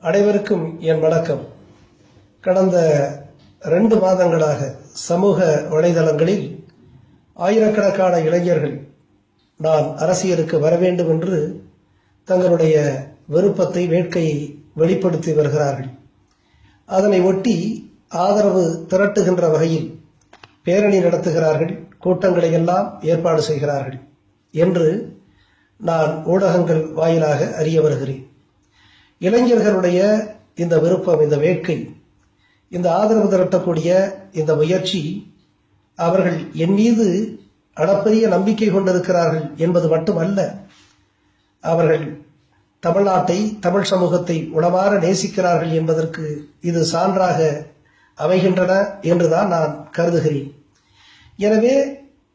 அனைவருக்கும் என் வணக்கம். கடந்த 2 மாதங்களாக சமூக வலைதளங்களில் ஆயிரக்கணக்கான இளைஞர்கள் நான் அரசியலுக்கு வர வேண்டும் என்று தங்களுடைய விருப்பத்தை, வேட்கையை வெளிப்படுத்தி வருகிறார்கள். அதனை ஒட்டி ஆதரவு திரட்டுகின்ற வகையில் பேரணி நடத்துகிறார்கள், கூட்டங்களை எல்லாம் ஏற்பாடு செய்கிறார்கள் என்று நான் ஊடகங்கள் வாயிலாக அறிய வருகிறேன். இளைஞர்களுடைய இந்த விருப்பம், இந்த வேட்கை, இந்த ஆதரவு திரட்டக்கூடிய இந்த முயற்சி அவர்கள் என் மீது அளப்பரிய நம்பிக்கை கொண்டிருக்கிறார்கள் என்பது மட்டுமல்ல, அவர்கள் தமிழ்நாட்டை, தமிழ் சமூகத்தை உளமாற நேசிக்கிறார்கள் என்பதற்கு இது சான்றாக அமைகின்றன என்றுதான் நான் கருதுகிறேன். எனவே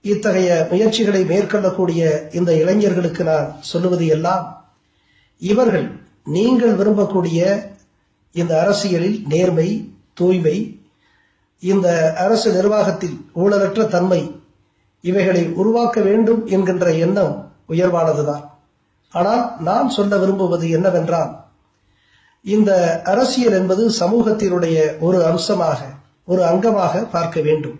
இத்தகைய முயற்சிகளை மேற்கொள்ளக்கூடிய இந்த இளைஞர்களுக்கு நான் சொல்லுவது எல்லாம், இவர்கள் நீங்கள் விரும்பக்கூடிய இந்த அரசியலில் நேர்மை, தூய்மை, இந்த அரசு நிர்வாகத்தில் ஊழலற்ற தன்மை, இவைகளை உருவாக்க வேண்டும் என்கின்ற எண்ணம் உயர்வானதுதான். ஆனால் நான் சொல்ல விரும்புவது என்னவென்றால், இந்த அரசியல் என்பது சமூகத்தினுடைய ஒரு அம்சமாக, ஒரு அங்கமாக பார்க்க வேண்டும்.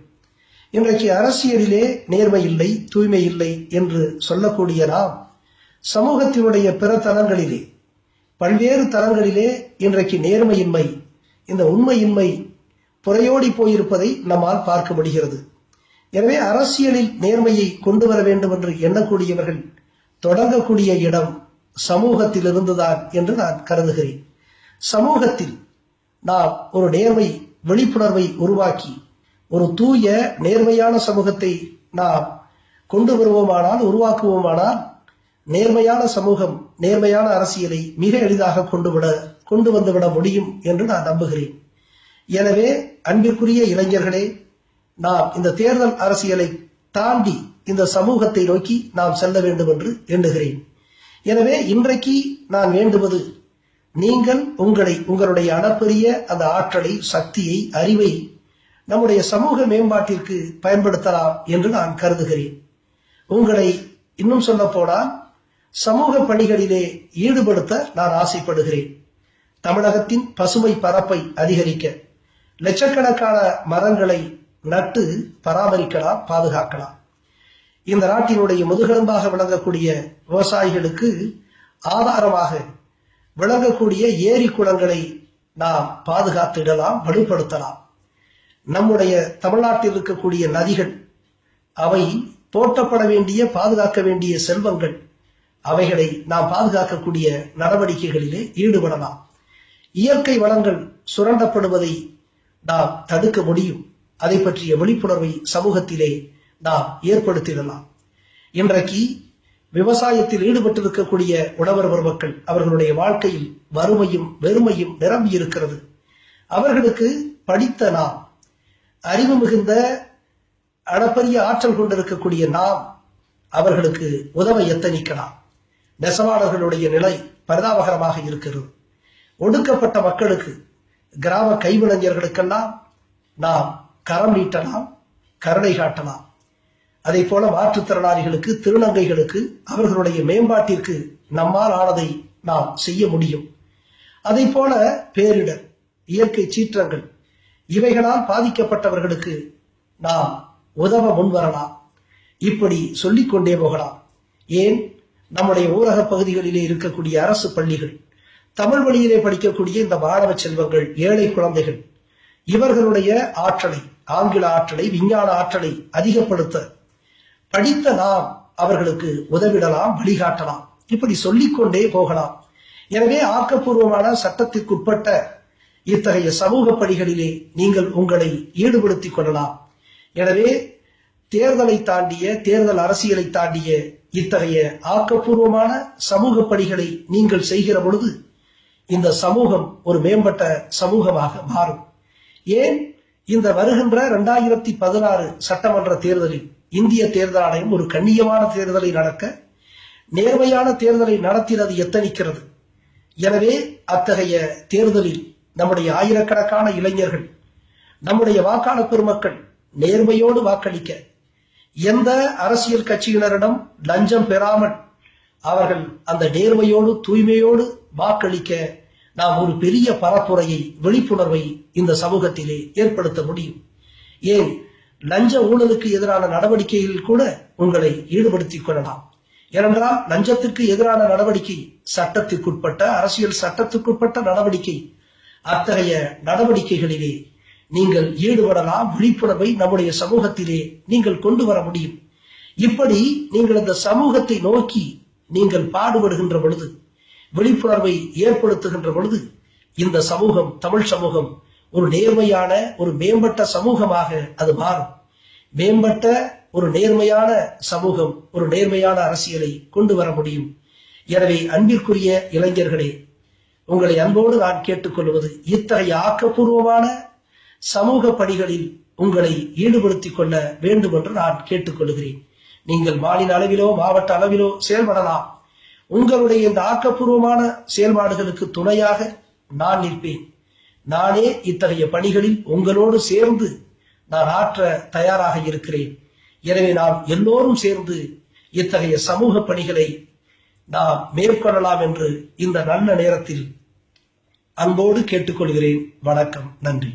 இன்றைக்கு அரசியலிலே நேர்மை இல்லை, தூய்மை இல்லை என்று சொல்லக்கூடிய நாம், சமூகத்தினுடைய பிற தளங்களிலே, பல்வேறு தளங்களிலே இன்றைக்கு நேர்மையின்மை, இந்த உண்மையின்மை புறையோடி போயிருப்பதை நம்மால் பார்க்க முடிகிறது. எனவே அரசியலில் நேர்மையை கொண்டு வர வேண்டும் என்று எண்ணக்கூடியவர்கள் தொடங்கக்கூடிய இடம் சமூகத்திலிருந்துதான் என்று நான் கருதுகிறேன். சமூகத்தில் நாம் ஒரு நேர்மை விழிப்புணர்வை உருவாக்கி ஒரு தூய நேர்மையான சமூகத்தை நாம் கொண்டு வருவோமானால், உருவாக்குவோமானால், நேர்மையான சமூகம், நேர்மையான அரசியலை மிக எளிதாக கொண்டு வந்துவிட முடியும் என்று நான் நம்புகிறேன். எனவே அன்பிற்குரிய இளைஞர்களே, நாம் இந்த தேர்தல் அரசியலை தாண்டி இந்த சமூகத்தை நோக்கி நாம் செல்ல வேண்டும் என்று எண்ணுகிறேன். எனவே இன்றைக்கு நான் வேண்டுவது, நீங்கள் உங்களுடைய அளப்பரிய அந்த ஆற்றலை, சக்தியை, அறிவை நம்முடைய சமூக மேம்பாட்டிற்கு பயன்படுத்தலாம் என்று நான் கருதுகிறேன். உங்களை இன்னும் சொல்ல போனால் சமூக பணிகளிலே ஈடுபடுத்த நான் ஆசைப்படுகிறேன். தமிழகத்தின் பசுமை பரப்பை அதிகரிக்க லட்சக்கணக்கான மரங்களை நட்டு பராமரிக்கலாம், பாதுகாக்கலாம். இந்த நாட்டினுடைய முதுகெலும்பாக விளங்கக்கூடிய விவசாயிகளுக்கு ஆதாரமாக விளங்கக்கூடிய ஏரி குளங்களை நாம் பாதுகாத்திடலாம், வலுப்படுத்தலாம். நம்முடைய தமிழ்நாட்டில் இருக்கக்கூடிய நதிகள், அவை போற்றப்பட வேண்டிய, பாதுகாக்க வேண்டிய செல்வங்கள், அவைகளை நாம் பாதுகாக்கக்கூடிய நடவடிக்கைகளிலே ஈடுபடலாம். இயற்கை வளங்கள் சுரண்டப்படுவதை நாம் தடுக்க முடியும். அதை பற்றிய விழிப்புணர்வை சமூகத்திலே நாம் ஏற்படுத்திடலாம். இன்றைக்கு விவசாயத்தில் ஈடுபட்டிருக்கக்கூடிய உழவர் பெருமக்கள், அவர்களுடைய வாழ்க்கையில் வறுமையும் வெறுமையும் நிரம்பி இருக்கிறது. அவர்களுக்கு படித்த நாம், அறிவு மிகுந்த அளப்பரிய ஆற்றல் கொண்டிருக்கக்கூடிய நாம் அவர்களுக்கு உதவ எத்தனிக்கலாம். நெசவாளர்களுடைய நிலை பரிதாபகரமாக இருக்கிறது. ஒடுக்கப்பட்ட மக்களுக்கு, கிராம கைவிளைஞர்களுக்கெல்லாம் நாம் கரம் நீட்டலாம், கருணை காட்டலாம். அதை போல மாற்றுத்திறனாளிகளுக்கு, திருநங்கைகளுக்கு, அவர்களுடைய மேம்பாட்டிற்கு நம்மால் ஆனதை நாம் செய்ய முடியும். அதை போல பேரிடர், இயற்கை சீற்றங்கள், இவைகளால் பாதிக்கப்பட்டவர்களுக்கு நாம் உதவ முன்வரலாம். இப்படி சொல்லிக்கொண்டே போகலாம். ஏன், நம்முடைய ஊரக பகுதிகளிலே இருக்கக்கூடிய அரசு பள்ளிகள், தமிழ் வழியிலே படிக்கக்கூடிய இந்த மாணவ செல்வங்கள், ஏழை குழந்தைகள், இவர்களுடைய ஆற்றலை, ஆங்கில ஆற்றலை, விஞ்ஞான ஆற்றலை அதிகப்படுத்த படித்த நாம் அவர்களுக்கு உதவிடலாம், வழிகாட்டலாம். இப்படி சொல்லிக்கொண்டே போகலாம். எனவே ஆக்கப்பூர்வமான சட்டத்திற்குட்பட்ட இத்தகைய சமூக பணிகளிலே நீங்கள் உங்களை ஈடுபடுத்திக் கொள்ளலாம். எனவே தேர்தலை தாண்டிய, தேர்தல் அரசியலை தாண்டிய இத்தகைய ஆக்கப்பூர்வமான சமூக பணிகளை நீங்கள் செய்கிற பொழுது இந்த சமூகம் ஒரு மேம்பட்ட சமூகமாக மாறும். ஏன், இந்த வருகின்ற 2016 சட்டமன்ற தேர்தலில் இந்திய தேர்தல் ஆணையம் ஒரு கண்ணியமான தேர்தலை நடக்க, நேர்மையான தேர்தலை நடத்தினது எத்தனிக்கிறது. எனவே அத்தகைய தேர்தலில் நம்முடைய ஆயிரக்கணக்கான இளைஞர்கள், நம்முடைய வாக்காளர் பெருமக்கள் நேர்மையோடு வாக்களிக்க, எந்த அரசியல் கட்சியினரிடம் லஞ்சம் பெறாமல் அவர்கள் அந்த நேர்மையோடு, தூய்மையோடு வாக்களிக்க நாம் ஒரு பெரிய பரப்புரையை, விழிப்புணர்வை இந்த சமூகத்திலே ஏற்படுத்த முடியும். ஏன், லஞ்ச ஊழலுக்கு எதிரான நடவடிக்கையில் கூட உங்களை ஈடுபடுத்திக் கொள்ளலாம். ஏனென்றால் லஞ்சத்திற்கு எதிரான நடவடிக்கை சட்டத்திற்குட்பட்ட, அரசியல் சட்டத்திற்குட்பட்ட நடவடிக்கை. அத்தகைய நடவடிக்கைகளிலே நீங்கள் ஈடுபடலாம். விழிப்புணர்வை நம்முடைய சமூகத்திலே நீங்கள் கொண்டு வர முடியும். இப்படி நீங்கள் இந்த சமூகத்தை நோக்கி நீங்கள் பாடுபடுகின்ற பொழுது, விழிப்புணர்வை ஏற்படுத்துகின்ற பொழுது, இந்த சமூகம், தமிழ் சமூகம் ஒரு நேர்மையான, ஒரு மேம்பட்ட சமூகமாக அது மாறும். மேம்பட்ட ஒரு நேர்மையான சமூகம், ஒரு நேர்மையான அரசியலை கொண்டு வர முடியும். எனவே அன்பிற்குரிய இளைஞர்களே, உங்களை அன்போடு நான் கேட்டுக்கொள்வது, இத்தகைய ஆக்கப்பூர்வமான சமூக பணிகளில் உங்களை ஈடுபடுத்திக் கொள்ள வேண்டும் என்று நான் கேட்டுக்கொள்கிறேன். நீங்கள் மாநில அளவிலோ மாவட்ட அளவிலோ செயல்படலாம். உங்களுடைய இந்த ஆக்கப்பூர்வமான செயல்பாடுகளுக்கு துணையாக நான் நிற்பேன். நானே இத்தகைய பணிகளில் உங்களோடு சேர்ந்து நான் ஆற்ற தயாராக இருக்கிறேன். எனவே நாம் எல்லோரும் சேர்ந்து இத்தகைய சமூக பணிகளை நாம் மேற்கொள்ளலாம் என்று இந்த நல்ல நேரத்தில் அன்போடு கேட்டுக்கொள்கிறேன். வணக்கம், நன்றி.